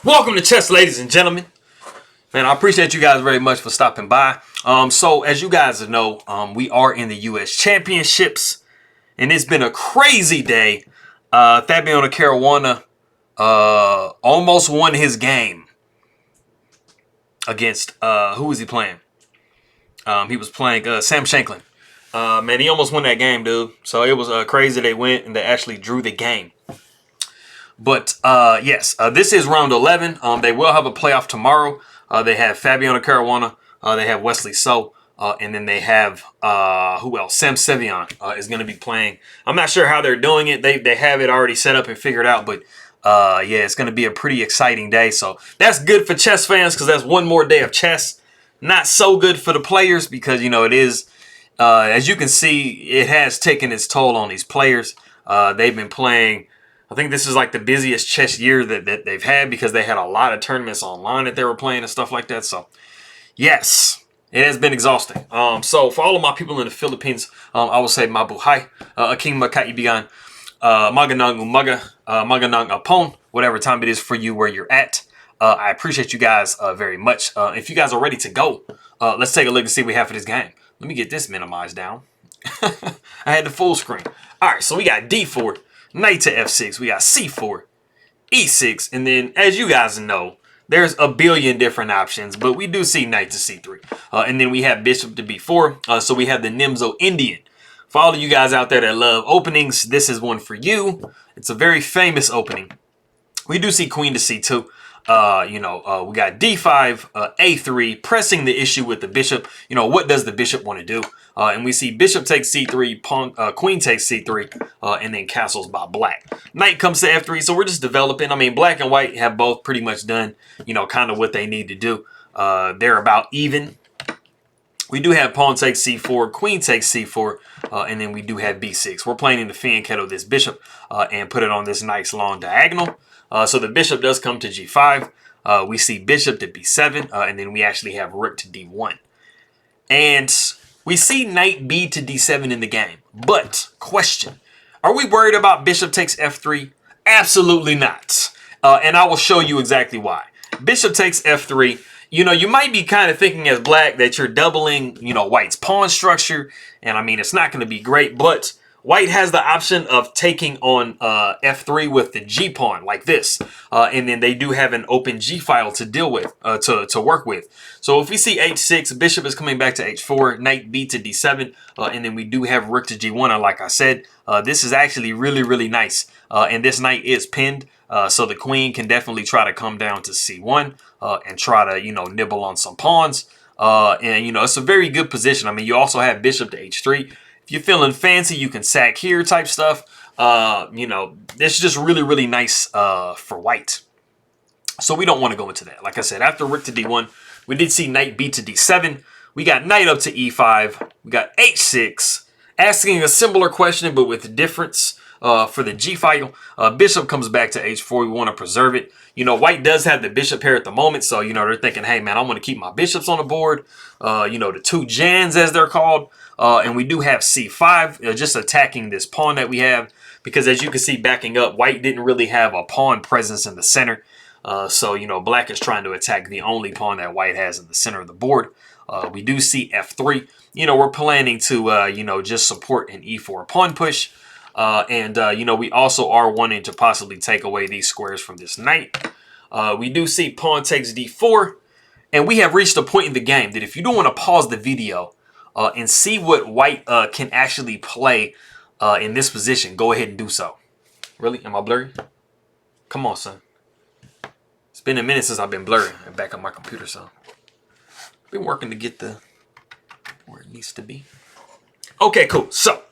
Welcome to chess, ladies and gentlemen. Man, I appreciate you guys very much for stopping by. So as you guys know, we are in the U.S. Championships, and it's been a crazy day. Fabiano Caruana almost won his game against who was he playing? He was playing Sam Shanklin. Man, he almost won that game, dude. So it was crazy. They went and they actually drew the game. But yes, this is round 11. They will have a playoff tomorrow. They have Fabiano Caruana. They have Wesley So. And then they have, who else? Sam Sevian is going to be playing. I'm not sure how they're doing it. They have it already set up and figured out. But yeah, it's going to be a pretty exciting day. So that's good for chess fans because that's one more day of chess. Not so good for the players because, you know, it is, as you can see, it has taken its toll on these players. They've been playing. I think this is like the busiest chess year that they've had because they had a lot of tournaments online that they were playing and stuff like that. So, yes, it has been exhausting. So, for all of my people in the Philippines, I will say mabuhay, aking makaibigan, magandang umaga, magandang apon, whatever time it is for you where you're at. I appreciate you guys very much. If you guys are ready to go, let's take a look and see what we have for this game. Let me get this minimized down. I had the full screen. All right, so we got D4. Knight to f6, we got c4, e6, and then as you guys know, there's a billion different options, but we do see knight to c3. And then we have bishop to b4, so we have the Nimzo-Indian. For all of you guys out there that love openings, this is one for you. It's a very famous opening. We do see queen to c2. We got d5, a3, pressing the issue with the bishop. You know, what does the bishop want to do? And we see bishop takes c3, pawn, queen takes c3, and then castles by black. Knight comes to f3, so we're just developing. I mean, black and white have both pretty much done, you know, kind of what they need to do. They're about even. We do have pawn takes c4, queen takes c4, and then we do have b6. We're playing in the fianchetto this bishop and put it on this nice long diagonal. So the bishop does come to g5. We see bishop to b7, and then we actually have rook to d1. And we see knight b to d7 in the game. But, question, are we worried about bishop takes f3? Absolutely not. And I will show you exactly why. Bishop takes f3. You know, you might be kind of thinking as black that you're doubling, you know, white's pawn structure. And, I mean, it's not going to be great, but white has the option of taking on f3 with the g pawn like this. And then they do have an open g file to deal with, to work with. So if we see h6, bishop is coming back to h4, knight b to d7, and then we do have rook to g1. And like I said, this is actually really, really nice. And this knight is pinned, so the queen can definitely try to come down to c1 and try to, you know, nibble on some pawns. And, you know, it's a very good position. I mean, you also have bishop to h3. If you're feeling fancy, you can sack here type stuff. You know, it's just really, really nice for white. So we don't want to go into that. Like I said, after rook to d1, we did see knight b to d7. We got knight up to e5. We got h6. Asking a similar question, but with a difference for the g file. Bishop comes back to h4. We want to preserve it. You know, white does have the bishop pair at the moment. So, you know, they're thinking, hey, man, I want to keep my bishops on the board. You know, the two Jans, as they're called. And we do have c5, just attacking this pawn that we have. Because as you can see, backing up, white didn't really have a pawn presence in the center. So, you know, black is trying to attack the only pawn that white has in the center of the board. We do see f3. You know, we're planning to, you know, just support an e4 pawn push. You know, we also are wanting to possibly take away these squares from this knight. We do see pawn takes d4. And we have reached a point in the game that if you don't want to pause the video and see what white can actually play in this position, go ahead and do so. Really? Am I blurry? Come on, son. It's been a minute since I've been blurry back on my computer, so I've been working to get the where it needs to be. Okay, cool. So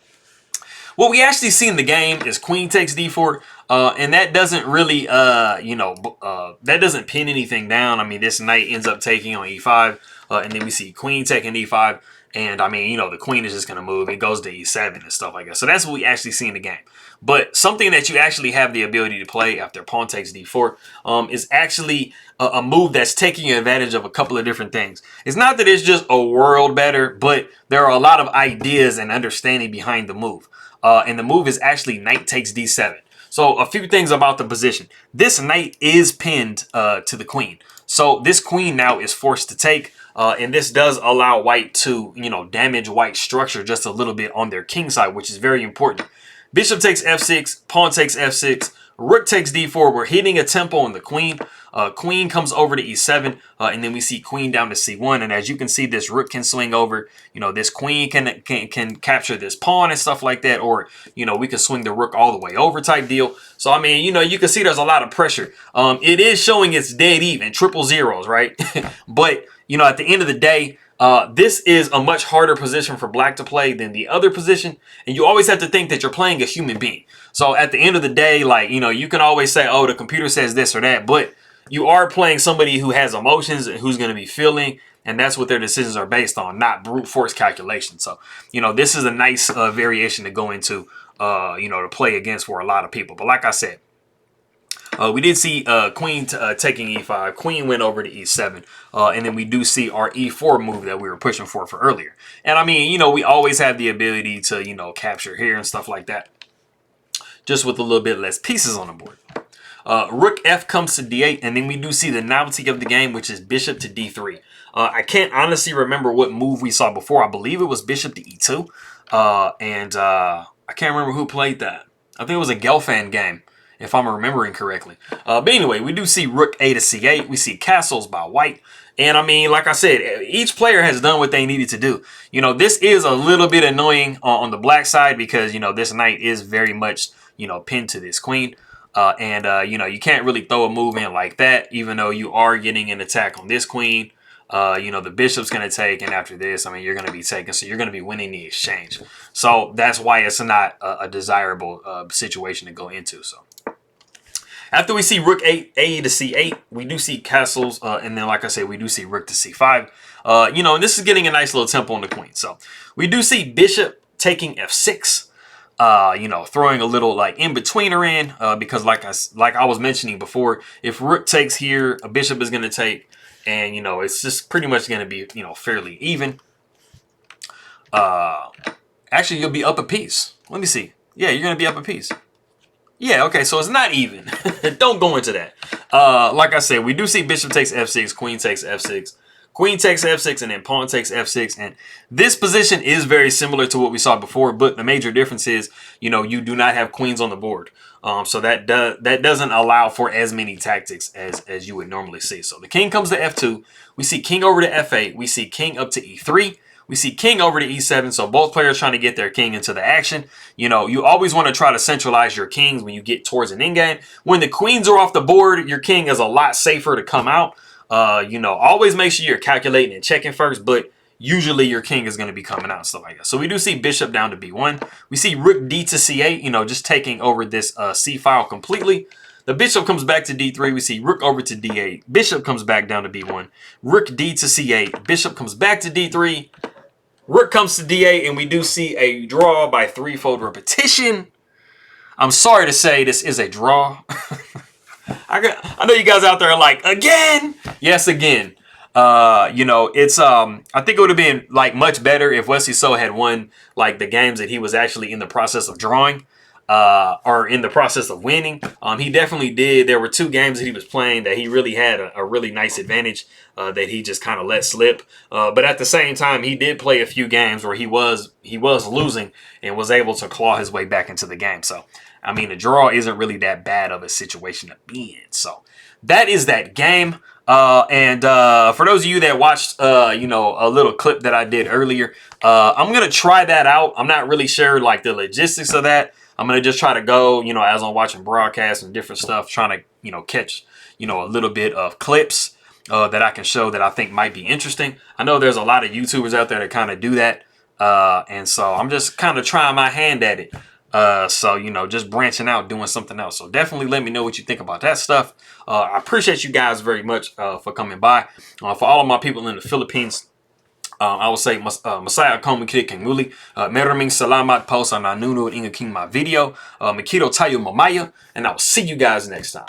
what we actually see in the game is queen takes d4, and that doesn't really, that doesn't pin anything down. I mean, this knight ends up taking on e5, and then we see queen taking e5, and I mean, you know, the queen is just going to move. It goes to e7 and stuff like that. So that's what we actually see in the game. But something that you actually have the ability to play after pawn takes d4 is actually a move that's taking advantage of a couple of different things. It's not that it's just a world better, but there are a lot of ideas and understanding behind the move. And the move is actually knight takes d7. So a few things about the position. This knight is pinned to the queen. So this queen now is forced to take. And this does allow white to, damage white's structure just a little bit on their king side, which is very important. Bishop takes f6, pawn takes f6, rook takes d4. We're hitting a tempo on the queen. Queen comes over to e7, and then we see queen down to c1. And as you can see, this rook can swing over. This queen can capture this pawn and stuff like that. Or, we can swing the rook all the way over type deal. So, I mean, you can see there's a lot of pressure. It is showing it's dead even, triple zeros, right? But, at the end of the day, this is a much harder position for black to play than the other position. And you always have to think that you're playing a human being. So at the end of the day, like, you can always say, oh, the computer says this or that. But you are playing somebody who has emotions and who's going to be feeling. And that's what their decisions are based on, not brute force calculation. So, this is a nice variation to go into, to play against for a lot of people. But like I said, we did see queen taking e5. Queen went over to e7. And then we do see our e4 move that we were pushing for earlier. And I mean, we always have the ability to, capture here and stuff like that. Just with a little bit less pieces on the board. Rook f comes to d8. And then we do see the novelty of the game, which is bishop to d3. I can't honestly remember what move we saw before. I believe it was bishop to e2. I can't remember who played that. I think it was a Gelfand game, if I'm remembering correctly. But anyway, we do see rook a to c8. We see castles by white. And I mean, like I said, each player has done what they needed to do. This is a little bit annoying on the black side because, this knight is very much, pinned to this queen. You can't really throw a move in like that, even though you are getting an attack on this queen. The bishop's going to take, and after this, I mean, you're going to be taking, so you're going to be winning the exchange. So that's why it's not a desirable situation to go into. So after we see rook a to c8, we do see castles, and then, like I said, we do see rook to c5. And this is getting a nice little tempo on the queen. So we do see bishop taking f6. Throwing a little like in-betweener in, because like I was mentioning before, if rook takes here, a bishop is going to take, and it's just pretty much going to be fairly even. Actually, you'll be up a piece. Let me see. Yeah, you're going to be up a piece. Yeah, okay, so it's not even. Don't go into that. Like I said, we do see bishop takes f6, queen takes f6. Queen takes f6 and then pawn takes f6. And this position is very similar to what we saw before, but the major difference is, you do not have queens on the board. So that doesn't allow for as many tactics as you would normally see. So the king comes to f2. We see king over to f8. We see king up to e3. We see king over to e7. So both players trying to get their king into the action. You always want to try to centralize your kings when you get towards an endgame. When the queens are off the board, your king is a lot safer to come out. Always make sure you're calculating and checking first, but usually your king is going to be coming out, stuff like that. So we do see bishop down to b1. We see rook d to c8, just taking over this c file completely. The bishop comes back to d3. We see rook over to d8. Bishop comes back down to b1. Rook d to c8. Bishop comes back to d3. Rook comes to d8, and we do see a draw by threefold repetition. I'm sorry to say this is a draw. I know you guys out there are like, again? Yes, again. It's I think it would have been like much better if Wesley So had won like the games that he was actually in the process of drawing, or in the process of winning. He definitely did. There were two games that he was playing that he really had a really nice advantage that he just kind of let slip. But at the same time, he did play a few games where he was losing and was able to claw his way back into the game. So I mean, a draw isn't really that bad of a situation to be in. So that is that game. For those of you that watched, a little clip that I did earlier, I'm going to try that out. I'm not really sure like the logistics of that. I'm going to just try to go, as I'm watching broadcasts and different stuff, trying to, catch, a little bit of clips, that I can show that I think might be interesting. I know there's a lot of YouTubers out there that kind of do that. And so I'm just kind of trying my hand at it. Just branching out, doing something else. So definitely let me know what you think about that stuff. I appreciate you guys very much for coming by. For all of my people in the Philippines, I will say Masaya Komu Kid King Muli, Meraming Salamat po sa nanunood ng aking mga video. Makito tayo mamaya, and I will see you guys next time.